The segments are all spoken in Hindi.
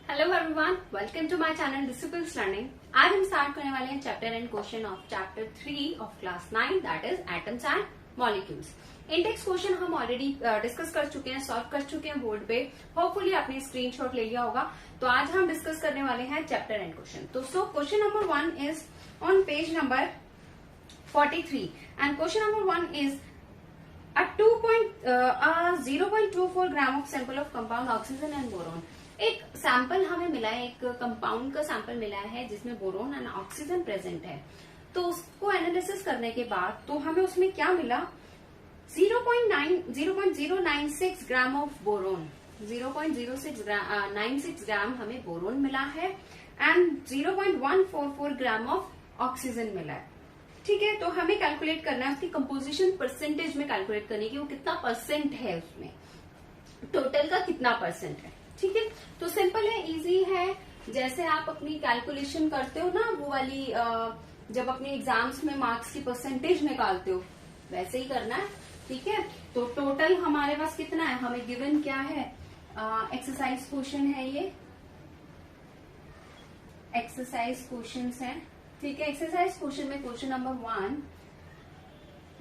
Hello everyone, welcome to my channel disciples learning. आज हम स्टार्ट करने वाले हैं chapter and question of chapter 3 of class 9, that is atoms and molecules. Index question हम ऑलरेडी डिस्कस कर चुके हैं, सॉल्व कर चुके हैं बोर्ड पे। होपफुली आपने स्क्रीनशॉट ले लिया होगा। तो आज हम डिस्कस करने वाले हैं चैप्टर एंड क्वेश्चन। तो question number 1 is on page number 43 and question number 1 is a 0.24 gram of sample of compound oxygen and boron. एक सैंपल हमें मिला है, एक कंपाउंड का सैंपल मिला है जिसमें बोरोन एंड ऑक्सीजन प्रेजेंट है। तो उसको एनालिसिस करने के बाद तो हमें उसमें क्या मिला, 0.096 ग्राम ऑफ बोरोन, 0.0696 ग्राम हमें बोरोन मिला है एंड 0.144 ग्राम ऑफ ऑक्सीजन मिला है। ठीक है, तो हमें कैलकुलेट करना है उसकी कंपोजिशन परसेंटेज में कैलकुलेट करने की, वो कितना परसेंट है, उसमें टोटल का कितना परसेंट है। ठीक है, तो सिंपल है, इजी है। जैसे आप अपनी कैलकुलेशन करते हो ना, वो वाली जब अपने एग्जाम्स में मार्क्स की परसेंटेज निकालते हो, वैसे ही करना है। ठीक है, तो टोटल हमारे पास कितना है, हमें गिवन क्या है, एक्सरसाइज क्वेश्चन है, ये एक्सरसाइज क्वेश्चन है। ठीक है, एक्सरसाइज क्वेश्चन में क्वेश्चन नंबर 1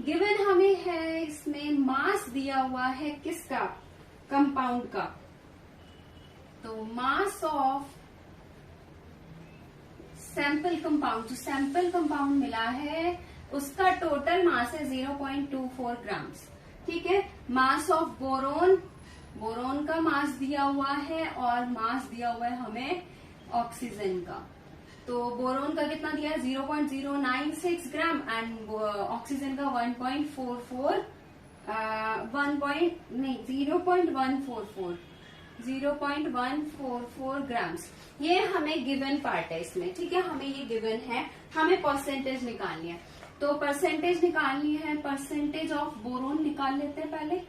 गिवन हमें है, इसमें मास दिया हुआ है किसका, कंपाउंड का। तो मास ऑफ सैंपल कंपाउंड, जो सैंपल कंपाउंड मिला है उसका टोटल मास है 0.24 ग्राम्स। ठीक है, मास ऑफ बोरोन, बोरोन का मास दिया हुआ है और मास दिया हुआ है हमें ऑक्सीजन का। तो बोरोन का कितना दिया है, 0.096 ग्राम एंड ऑक्सीजन का 0.144 ग्राम्स। ये हमें गिवन पार्ट है इसमें। ठीक है, हमें ये गिवन है, हमें परसेंटेज निकालनी है। तो परसेंटेज निकालनी है, परसेंटेज ऑफ बोरोन निकाल लेते हैं, पहले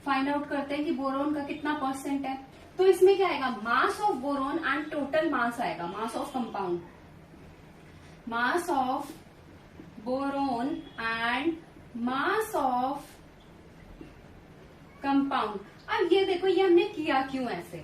फाइंड आउट करते हैं कि बोरोन का कितना परसेंट है। तो इसमें क्या आएगा, mass of boron and total mass आएगा, mass of compound, mass of boron and mass of compound. अब ये देखो, ये हमने किया क्यों ऐसे,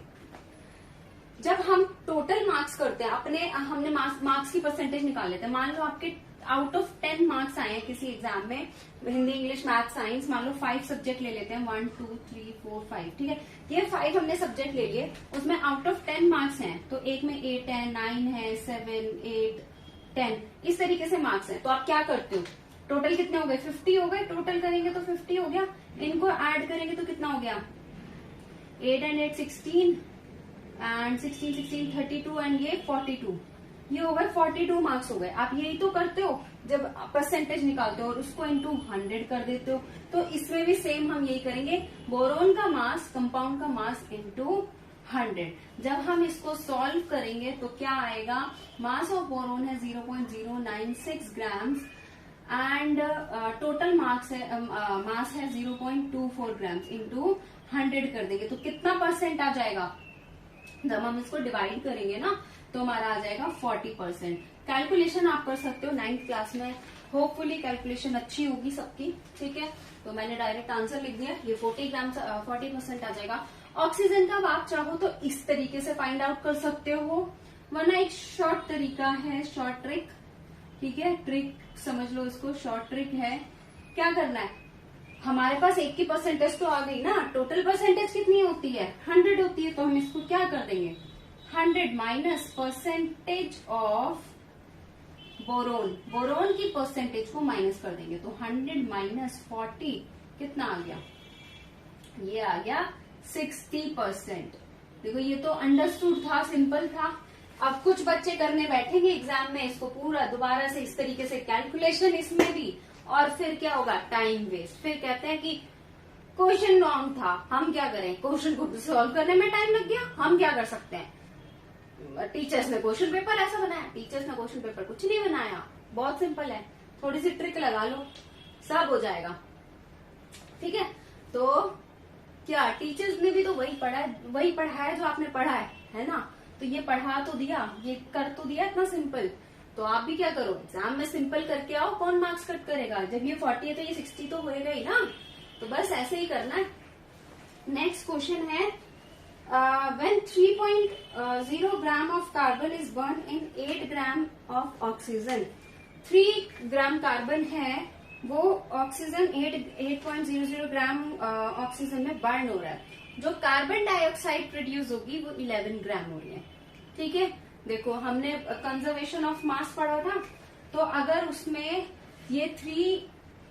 जब हम टोटल मार्क्स करते हैं अपने, हमने मार्क्स की परसेंटेज निकाल लेते हैं। मान लो आपके आउट ऑफ 10 मार्क्स आए हैं किसी एग्जाम में, हिंदी, इंग्लिश, मैथ, साइंस, मान लो 5 सब्जेक्ट ले लेते हैं, 1 2 3 4 5। ठीक है, ये 5 हमने सब्जेक्ट ले लिए, उसमें आउट ऑफ 10 मार्क्स हैं, तो एक में 8 है, 9 है, 7 8 10, इस तरीके से मार्क्स हैं। तो आप क्या करते हो, टोटल कितने हो गए, 50 हो गए। टोटल करेंगे तो 50 हो गया, इनको ऐड करेंगे तो कितना हो गया, 8 and 8 16 एंड 16 16 32 एंड ये 42, ये हो गए 42 मार्क्स हो गए। आप यही तो करते हो जब परसेंटेज निकालते हो और उसको इंटू 100 कर देते हो। तो इसमें भी सेम हम यही करेंगे, बोरोन का मास, कंपाउंड का मास इंटू 100। जब हम इसको सॉल्व करेंगे तो क्या आएगा, मास ऑफ बोरोन है 0.096 ग्राम्स एंड टोटल मास है 0.24 ग्राम्स इंटू 100 कर देंगे तो कितना परसेंट आ जाएगा। जब हम इसको डिवाइड करेंगे ना तो हमारा आ जाएगा 40%। कैलकुलेशन आप कर सकते हो 9th क्लास में, होपफुली कैलकुलेशन अच्छी होगी सबकी। ठीक है, तो मैंने डायरेक्ट आंसर लिख दिया, ये 40% आ जाएगा। ऑक्सीजन का आप चाहो तो इस तरीके से फाइंड आउट कर सकते हो, वरना एक शॉर्ट तरीका है, शॉर्ट ट्रिक। ठीक है, ट्रिक समझ लो इसको, शॉर्ट ट्रिक है। क्या करना है, हमारे पास एक की परसेंटेज तो आ गई ना, टोटल परसेंटेज कितनी होती है, 100 होती है। तो हम इसको क्या कर देंगे, 100 minus percentage of boron, boron की परसेंटेज को माइनस कर देंगे। तो 100 माइनस 40 कितना आ गया, ये आ गया 60%। देखो, ये तो अंडरस्टूड था, सिंपल था। अब कुछ बच्चे करने बैठेंगे एग्जाम में इसको पूरा दोबारा से इस तरीके से कैलकुलेशन, इसमें भी, और फिर क्या होगा, टाइम वेस्ट। फिर कहते हैं कि क्वेश्चन रॉन्ग था, हम क्या करें, क्वेश्चन को सॉल्व करने में टाइम लग गया, हम क्या कर सकते हैं। टीचर्स ने क्वेश्चन पेपर ऐसा बनाया, टीचर्स ने क्वेश्चन पेपर कुछ नहीं बनाया, बहुत सिंपल है, थोड़ी सी ट्रिक लगा लो, सब हो जाएगा। ठीक है, तो क्या टीचर्स ने भी तो वही पढ़ा है जो आपने पढ़ा है ना। तो ये पढ़ा तो दिया, ये कर तो दिया, इतना सिंपल। तो आप भी क्या करो, एग्जाम में सिंपल करके आओ, कौन मार्क्स कट करेगा। जब ये 40 है तो ये 60 तो होएगा ही ना। तो बस ऐसे ही करना है। नेक्स्ट क्वेश्चन है, when 0 gram of carbon is burn in 8 gram of oxygen. 3 gram carbon है, वो ऑक्सीजन 8.00 ग्राम ऑक्सीजन में बर्न हो रहा है। जो कार्बन डाइऑक्साइड प्रोड्यूस होगी वो 11 ग्राम हो रही है। ठीक है, देखो हमने कंजर्वेशन ऑफ मास पढ़ा था, तो अगर उसमें ये 3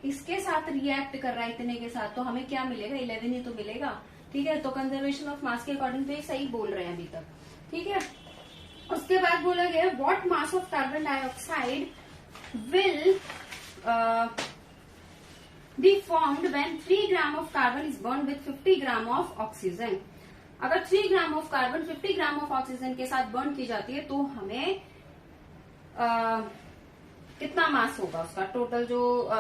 इसके साथ रिएक्ट कर रहा है इतने के साथ, तो हमें क्या मिलेगा, 11 ही तो मिलेगा। ठीक है, तो कंजर्वेशन ऑफ मास के अकॉर्डिंग तो ये सही बोल रहे हैं अभी तक। ठीक है, उसके बाद बोला गया what mass of carbon dioxide will be formed when 3 gram of carbon is burn with 50 gram of oxygen. अगर 3 gram of carbon 50 gram of oxygen के साथ बर्न की जाती है, तो हमें कितना मास होगा उसका, टोटल जो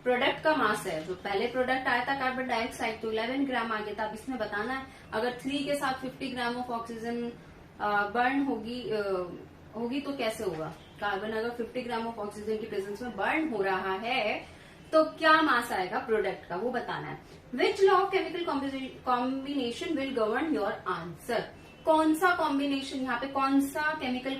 प्रोडक्ट का मास है। जो पहले प्रोडक्ट आया था कार्बन डाइऑक्साइड, तो 11 ग्राम आ गया था। अब इसमें बताना है अगर 3 के साथ 50 ग्राम ऑफ ऑक्सीजन बर्न होगी तो कैसे होगा। कार्बन अगर 50 ग्राम ऑफ ऑक्सीजन की प्रेजेंस में बर्न हो रहा है तो क्या मास आएगा प्रोडक्ट का, वो बताना है। Which law of chemical combination will govern your answer. कौन सा कॉम्बिनेशन यहाँ पे, कौन सा केमिकल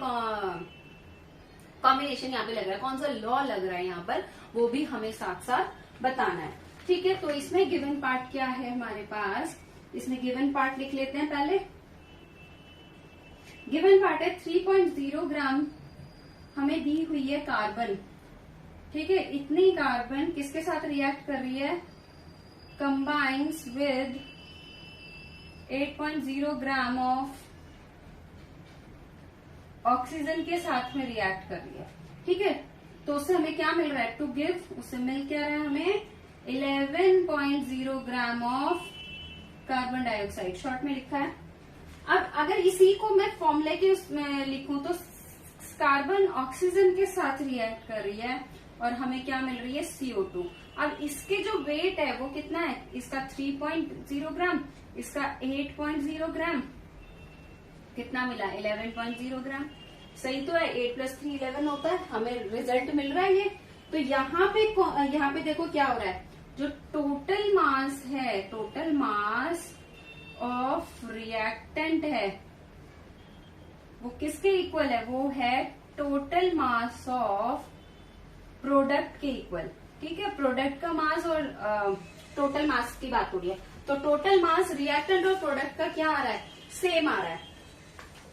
कॉम्बिनेशन यहाँ पे लग रहा है, कौन सा लॉ लग रहा है यहाँ पर, वो भी हमें साथ साथ बताना है। ठीक है, तो इसमें गिवन पार्ट क्या है हमारे पास, इसमें गिवन पार्ट लिख लेते हैं पहले। गिवन पार्ट है 3.0 ग्राम हमें दी हुई है कार्बन। ठीक है, इतनी कार्बन किसके साथ रिएक्ट कर रही है, combines with 8.0 gram of oxygen के साथ में रिएक्ट कर रही है। ठीक है, तो उससे हमें क्या मिल रहा है, टू गिव, उससे मिल क्या रहा है हमें 11.0 gram of carbon dioxide, short में लिखा है। अब अगर इसी को मैं फॉर्मूले के उसमें लिखूं तो कार्बन ऑक्सीजन के साथ रिएक्ट कर रही है और हमें क्या मिल रही है, CO2। अब इसके जो वेट है वो कितना है, इसका 3.0 ग्राम, इसका 8.0 ग्राम, कितना मिला 11.0 ग्राम। सही तो है, 8 + 3 11 होता है, हमें रिजल्ट मिल रहा है ये। तो यहाँ पे देखो क्या हो रहा है, जो टोटल मास है, टोटल मास ऑफ रिएक्टेंट है वो किसके इक्वल है, वो है टोटल मास ऑफ प्रोडक्ट के इक्वल। ठीक है, प्रोडक्ट का मास और टोटल मास की बात हो रही है, तो टोटल मास रिएक्टेंट और प्रोडक्ट का क्या आ रहा है, सेम आ रहा है।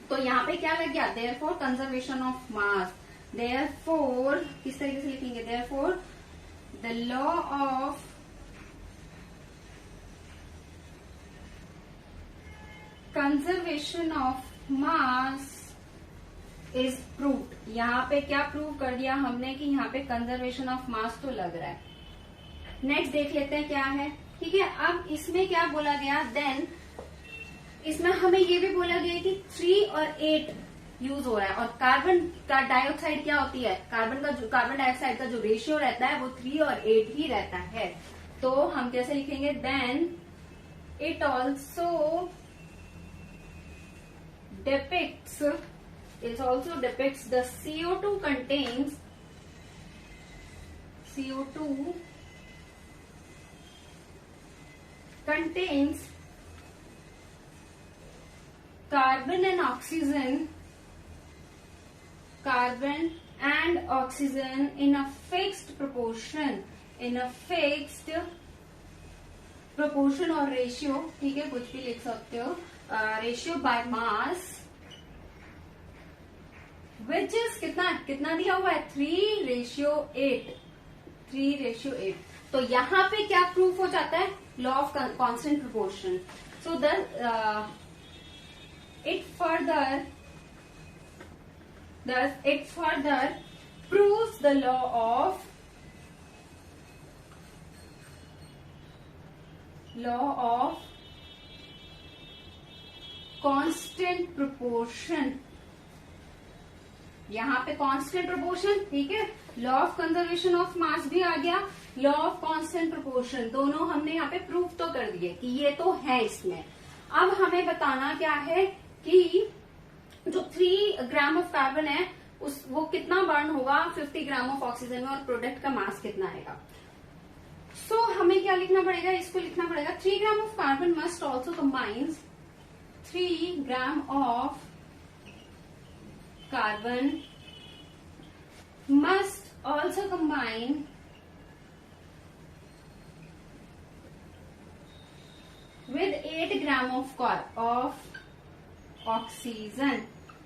तो यहाँ पे क्या लग गया, therefore conservation of mass, therefore किस तरीके से लिखेंगे, therefore the law of conservation of mass is proved. यहाँ पे क्या प्रूव कर दिया हमने कि यहाँ पे कंजर्वेशन ऑफ मास तो लग रहा है। नेक्स्ट देख लेते हैं क्या है। ठीक है, अब इसमें क्या बोला गया, देन इसमें हमें ये भी बोला गया कि 3 और 8 यूज हो रहा है, और कार्बन का डाइऑक्साइड क्या होती है, कार्बन डाइऑक्साइड का जो रेशियो रहता है वो 3 और 8 ही रहता है। तो हम कैसे लिखेंगे, then it also depicts the CO2 contains carbon and oxygen in a fixed proportion और रेशियो। ठीक है, कुछ भी लिख सकते हो, ratio by mass which is कितना दिया हुआ है, 3:8। तो यहाँ पे क्या प्रूफ हो जाता है, law of constant proportion. So it further proves the law of constant proportion. यहाँ पे कांस्टेंट प्रोपोर्शन, ठीक है, law of conservation of mass भी आ गया, लॉ ऑफ कांस्टेंट प्रोपोर्शन, दोनों हमने यहाँ पे प्रूफ तो कर दिए कि ये तो है इसमें। अब हमें बताना क्या है कि जो 3 ग्राम ऑफ कार्बन है वो कितना बर्न होगा 50 ग्राम ऑफ ऑक्सीजन में, और प्रोडक्ट का मास कितना आएगा। सो हमें क्या लिखना पड़ेगा, इसको लिखना पड़ेगा 3 gram of carbon must also combines 3 gram of carbon must also combine with 8 gram of oxygen.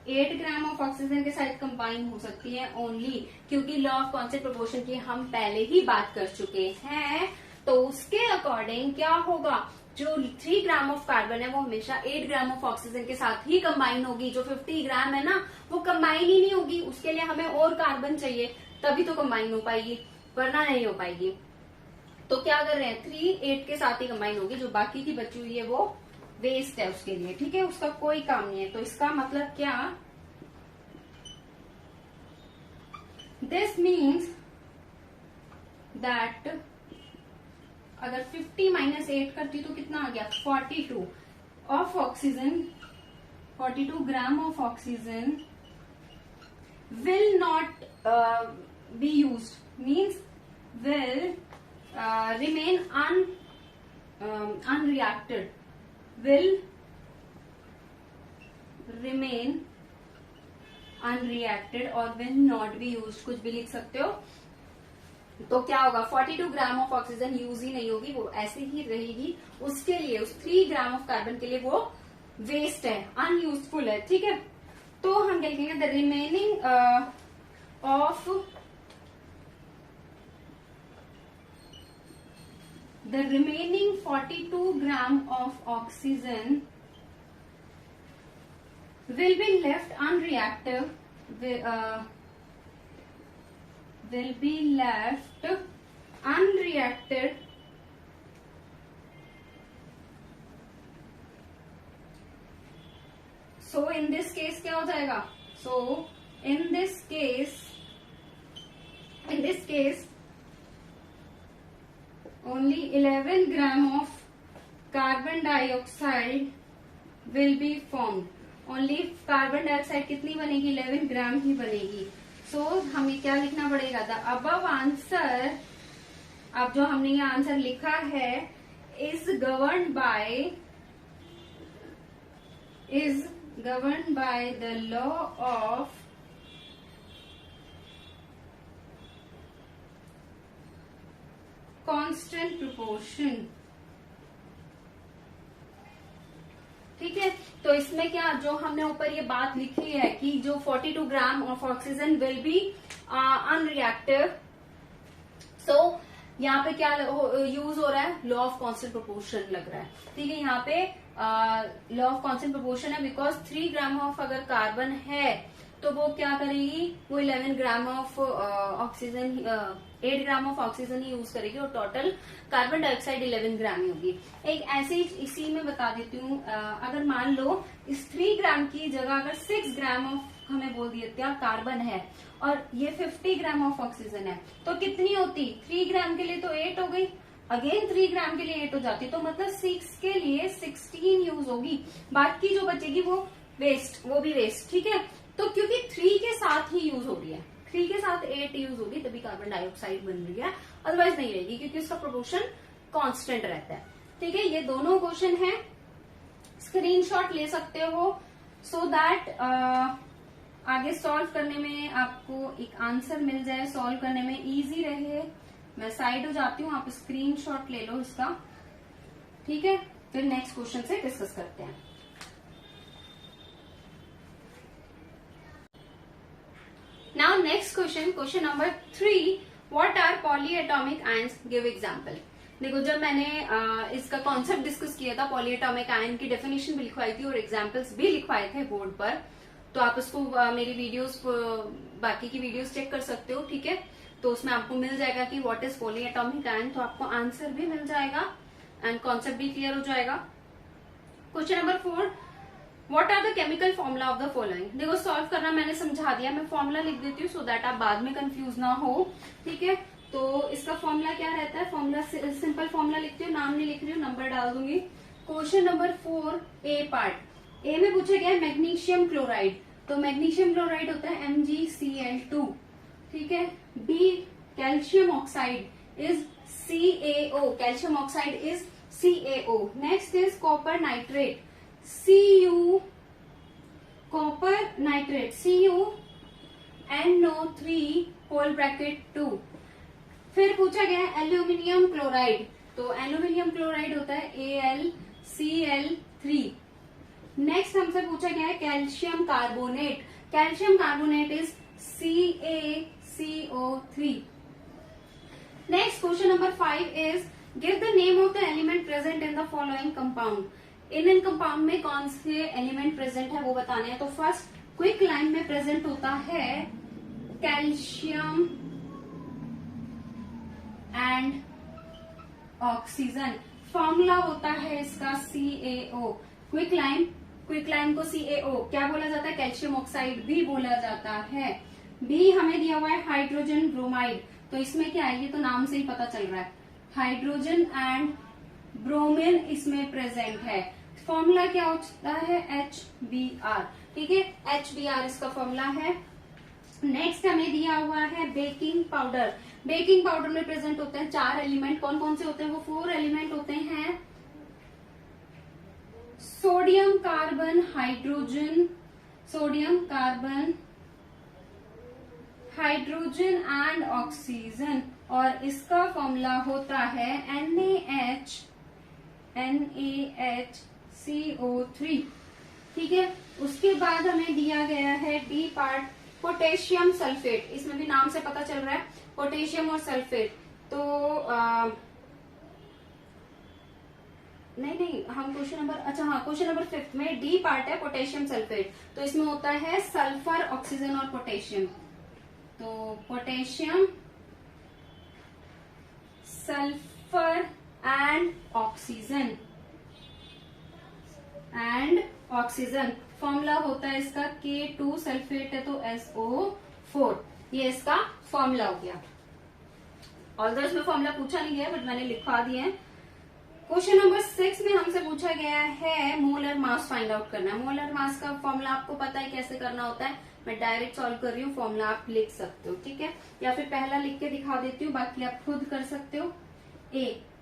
8 gram of oxygen के साथ कंबाइन हो सकती है ओनली, क्योंकि लॉ ऑफ कॉन्स्टेंट प्रोपोर्शन की हम पहले ही बात कर चुके हैं। तो उसके अकॉर्डिंग क्या होगा, जो 3 ग्राम ऑफ कार्बन है वो हमेशा 8 ग्राम ऑफ ऑक्सीजन के साथ ही कंबाइन होगी। जो 50 ग्राम है ना वो कंबाइन ही नहीं होगी, उसके लिए हमें और कार्बन चाहिए, तभी तो कंबाइन हो पाएगी, वरना नहीं हो पाएगी। तो क्या कर रहे हैं, 3 8 के साथ ही कंबाइन होगी, जो बाकी की बची हुई है वो वेस्ट है उसके लिए, ठीक है, उसका कोई काम नहीं है। तो इसका मतलब क्या, दिस मीन्स दैट अगर 50 माइनस 8 करती तो कितना आ गया, 42 of oxygen, 42 gram of oxygen will not be used, means will remain unreacted, will remain unreacted और will not be used, कुछ भी लिख सकते हो। तो क्या होगा, 42 ग्राम ऑफ ऑक्सीजन यूज ही नहीं होगी, वो ऐसे ही रहेगी, उसके लिए उस 3 ग्राम ऑफ कार्बन के लिए वो वेस्ट है, अनयूजफुल है, ठीक है। तो हम क्या लिखेंगे, the remaining of the remaining 42 gram of oxygen will be left unreactive, will be left unreacted so in this case क्या हो जाएगा, so in this case only 11 gram of carbon dioxide will be formed, only carbon dioxide कितनी बनेगी, 11 ग्राम ही बनेगी। सो हमें क्या लिखना पड़ेगा, द अबव आंसर, अब जो हमने ये आंसर लिखा है, is govern by the law of constant proportion, ठीक है। तो इसमें क्या, जो हमने ऊपर ये बात लिखी है कि जो 42 gram of oxygen will be unreactive, so यहाँ पे क्या यूज हो रहा है, लॉ ऑफ कांस्टेंट प्रोपोर्शन लग रहा है, ठीक है। यहाँ पे लॉ ऑफ कांस्टेंट प्रोपोर्शन है, बिकॉज 3 ग्राम ऑफ अगर कार्बन है तो वो क्या करेगी, वो 11 ग्राम of oxygen, 8 gram of oxygen he use करेगी, और टोटल कार्बन डाइऑक्साइड 11 ग्राम ही होगी। एक ऐसे ही इसी में बता देती हूँ, अगर मान लो इस 3 ग्राम की जगह अगर 6 ग्राम ऑफ हमें बोल दिया कार्बन है और ये 50 ग्राम ऑफ ऑक्सीजन है, तो कितनी होती, 3 ग्राम के लिए तो 8 हो गई, अगेन 3 ग्राम के लिए 8 हो जाती, तो मतलब 6 के लिए 16 यूज होगी, बाकी जो बचेगी वो वेस्ट, वो भी वेस्ट, ठीक है। तो क्योंकि 3 के साथ ही यूज हो रही है, 3 के साथ 8 यूज होगी, तभी कार्बन डाइऑक्साइड बन रही है, अदरवाइज नहीं रहेगी, क्योंकि उसका प्रोपोर्शन कांस्टेंट रहता है, ठीक है। ये दोनों क्वेश्चन है, स्क्रीनशॉट ले सकते हो, सो दैट आगे सॉल्व करने में आपको एक आंसर मिल जाए, सॉल्व करने में इजी रहे। मैं साइड हो जाती हूँ, आप स्क्रीनशॉट ले लो इसका, ठीक है। फिर नेक्स्ट क्वेश्चन से डिस्कस करते हैं। Now next question number 3, what are polyatomic ions? Give example. देखो, जब मैंने इसका कॉन्सेप्ट डिस्कस किया था, पॉलीएटॉमिक आयन की डेफिनेशन भी लिखवाई थी और एग्जांपल्स भी लिखवाए थे बोर्ड पर, तो आप उसको मेरी वीडियोस, बाकी की वीडियोस चेक कर सकते हो, ठीक है। तो उसमें आपको मिल जाएगा कि व्हाट इज पॉलीएटॉमिक आयन, तो आपको आंसर भी मिल जाएगा एंड कॉन्सेप्ट भी क्लियर हो जाएगा। Question number 4, what are the chemical formula of the following. देखो, सॉल्व करना मैंने समझा दिया, मैं फॉर्मूला लिख देती हूँ सो दैट आप बाद में कंफ्यूज ना हो, ठीक है। तो इसका फॉर्मूला क्या रहता है, फॉर्मूला सिंपल फॉर्मूला लिखती हूँ, नाम नहीं लिख रही हूँ, नंबर डाल दूंगी। Question number 4 A part, A में पूछा गया है मैग्नीशियम क्लोराइड, तो मैग्नीशियम क्लोराइड होता है MgCl2, ठीक है। B calcium oxide is CaO, calcium oxide is CaO। Next is copper nitrate, Cu, copper nitrate CuNO3 whole bracket 2। फिर पूछा गया है एल्यूमिनियम क्लोराइड, तो एल्यूमिनियम क्लोराइड होता है AlCl3। नेक्स्ट हमसे पूछा गया है calcium carbonate, calcium carbonate is CaCO3। Next question number 5 is give the name of the element present in the following compound. In compound में कौन से एलिमेंट प्रेजेंट है वो बताने हैं। तो फर्स्ट क्विक लाइन में प्रेजेंट होता है कैल्शियम एंड ऑक्सीजन। फॉर्मूला होता है इसका CaO। क्विक लाइन को CaO क्या बोला जाता है, कैल्शियम ऑक्साइड भी बोला जाता है। बी हमें दिया हुआ है हाइड्रोजन ब्रोमाइड, तो इसमें क्या है ये तो नाम से ही पता चल रहा है, हाइड्रोजन एंड ब्रोमीन इसमें प्रेजेंट है। फॉर्मूला क्या होता है HBr, ठीक है, HBr इसका फॉर्मूला है। नेक्स्ट हमें दिया हुआ है बेकिंग पाउडर। बेकिंग पाउडर में प्रेजेंट होते हैं 4 एलिमेंट, कौन कौन से होते हैं वो 4 एलिमेंट होते हैं sodium carbon hydrogen, sodium carbon hydrogen and oxygen, और इसका फॉर्मूला होता है NaHCO3, ठीक है। उसके बाद हमें दिया गया है डी पार्ट पोटेशियम सल्फेट, इसमें भी नाम से पता चल रहा है पोटेशियम और सल्फेट। तो नहीं हम क्वेश्चन नंबर, अच्छा हाँ क्वेश्चन नंबर 5 में डी पार्ट है पोटेशियम सल्फेट, तो इसमें होता है सल्फर ऑक्सीजन और पोटेशियम। तो potassium sulphur and oxygen formula होता है इसका K2 सल्फेट है तो SO4, ये इसका फॉर्मूला हो गया। ऑल्दो इसमें फॉर्मूला पूछा नहीं गया बट मैंने लिखवा दिया है। क्वेश्चन नंबर 6 में हमसे पूछा गया है मोलर मास फाइंड आउट करना है। मोलर मास का फॉर्मूला आपको पता है कैसे करना होता है, मैं डायरेक्ट सॉल्व कर रही हूँ, फॉर्मूला आप लिख सकते हो, ठीक है, या फिर पहला लिख के दिखा देती हूँ, बाकी आप खुद कर सकते हो।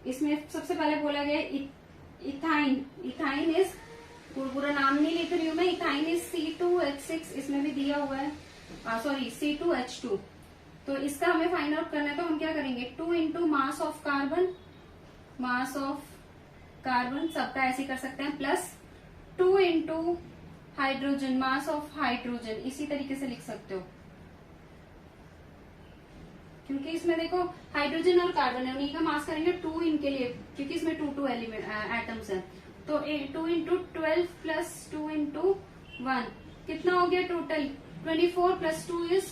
इसमें सबसे पहले बोला गया इथाइन, इथाइन इज, पूरा नाम नहीं लिख रही हूँ मैं, इथाइन इज C2H6, इसमें भी दिया हुआ है, सॉरी C2H2। तो इसका हमें फाइंड आउट करना है, तो हम क्या करेंगे 2 इंटू मास ऑफ कार्बन सबका ऐसे कर सकते हैं, plus 2 into hydrogen, mass of hydrogen, इसी तरीके से लिख सकते हो, क्योंकि इसमें देखो हाइड्रोजन और कार्बन है, उन्हीं का मास करेंगे 2 इनके लिए, क्योंकि इसमें 2 एलिमेंट एटम्स हैं। तो 2 इंटू 12 प्लस 2 इंटू 1 कितना हो गया टोटल 24 प्लस 2 इज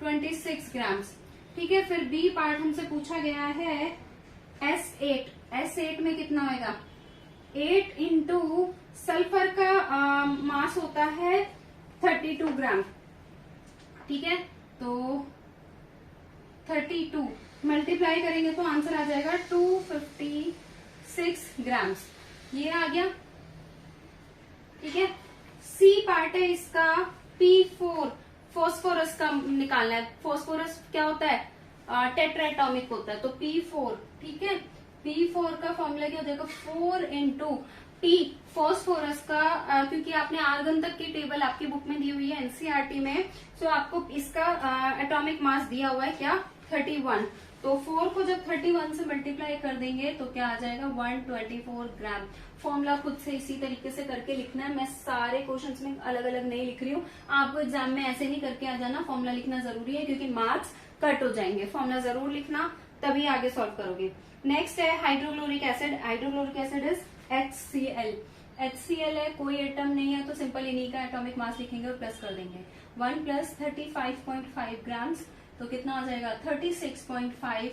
26 ग्राम्स, ठीक है। फिर बी पार्ट हमसे पूछा गया है S8 में कितना होगा 8 इंटू सल्फर का मास होता है 32 ग्राम, ठीक है, तो 32 मल्टीप्लाई करेंगे तो आंसर आ जाएगा 256 ग्राम्स, ये आ गया, ठीक है। सी पार्ट है इसका P4, फॉस्फोरस का निकालना है। फॉस्फोरस क्या होता है टेट्राएटॉमिक होता है, तो P4, ठीक है। P4 का फॉर्मूला क्या हो जाएगा 4 इंटू T, फॉस्फोरस का, क्योंकि आपने आर्गन तक की टेबल आपकी बुक में दी हुई है एनसीईआरटी में, तो आपको इसका एटॉमिक मास दिया हुआ है क्या 31, तो 4 को जब 31 से मल्टीप्लाई कर देंगे तो क्या आ जाएगा 124 ग्राम। फॉर्मूला खुद से इसी तरीके से करके लिखना है, मैं सारे क्वेश्चंस में अलग अलग नहीं लिख रही हूँ, आपको एग्जाम में ऐसे नहीं करके आ जाना, फॉर्मूला लिखना जरूरी है क्योंकि मार्क्स कट हो जाएंगे, फॉर्मूला जरूर लिखना तभी आगे सॉल्व करोगे। नेक्स्ट है hydrochloric acid, hydrochloric acid is HCl है, कोई एटम नहीं है तो सिंपल इन्हीं का एटॉमिक मास लिखेंगे और प्लस कर देंगे, 1 प्लस 35.5 ग्राम्स, तो कितना आ जाएगा 36.5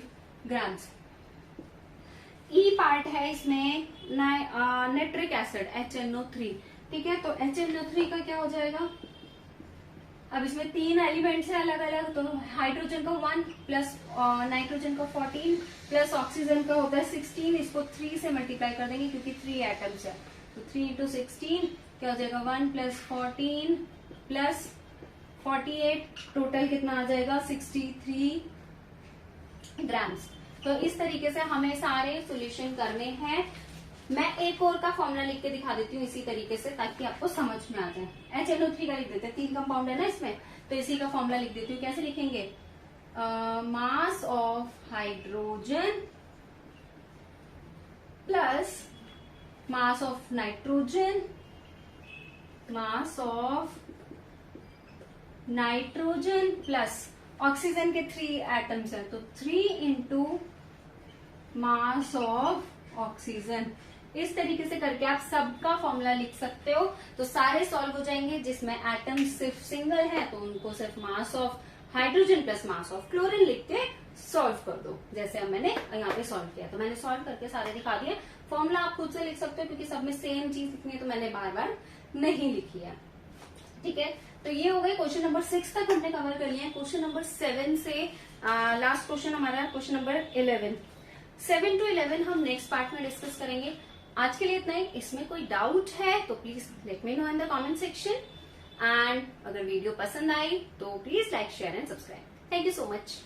ग्राम्स। ई पार्ट है इसमें नाइट्रिक एसिड HNO3, ठीक है, तो HNO3 का क्या हो जाएगा, अब इसमें 3 एलिमेंट्स है अलग अलग, तो हाइड्रोजन का 1 प्लस नाइट्रोजन का 14 प्लस ऑक्सीजन का होता है 16, इसको 3 से मल्टीप्लाई कर देंगे क्योंकि 3 एटम्स है, तो 3 इंटू 16 क्या हो जाएगा 1 प्लस 14 प्लस 48, टोटल कितना आ जाएगा 63 ग्राम्स। तो इस तरीके से हमें सारे सॉल्यूशन करने हैं। मैं एक और का फॉर्मूला लिख के दिखा देती हूँ इसी तरीके से, ताकि आपको समझ में आ जाए। HNO3 का लिख देते हैं, 3 कंपाउंड है ना इसमें, तो इसी का फॉर्मूला लिख देती हूँ। कैसे लिखेंगे? Mass of hydrogen plus mass of nitrogen, mass of nitrogen plus oxygen के 3 एटम्स हैं, तो 3 इंटू मास ऑफ ऑक्सीजन। इस तरीके से करके आप सबका फॉर्मूला लिख सकते हो, तो सारे सॉल्व हो जाएंगे। जिसमें एटम सिर्फ सिंगल है तो उनको सिर्फ mass of hydrogen plus mass of chlorine लिख के सॉल्व कर दो, जैसे अब मैंने यहाँ पे सॉल्व किया। तो मैंने सॉल्व करके सारे दिखा दिए। फॉर्मूला आप खुद से लिख सकते हो, क्योंकि सब में सेम चीज लिखनी है, तो मैंने बार बार नहीं लिखी है। ठीक है, तो ये हो गए क्वेश्चन नंबर 6 तक हमने कवर कर लिया है। क्वेश्चन नंबर 7 से लास्ट क्वेश्चन हमारा क्वेश्चन नंबर 11। 7 to 11 हम नेक्स्ट पार्ट में डिस्कस करेंगे। आज के लिए इतना ही। इसमें कोई डाउट है तो please let me know in the comment section, and अगर वीडियो पसंद आई तो please like, share and subscribe. Thank you so much.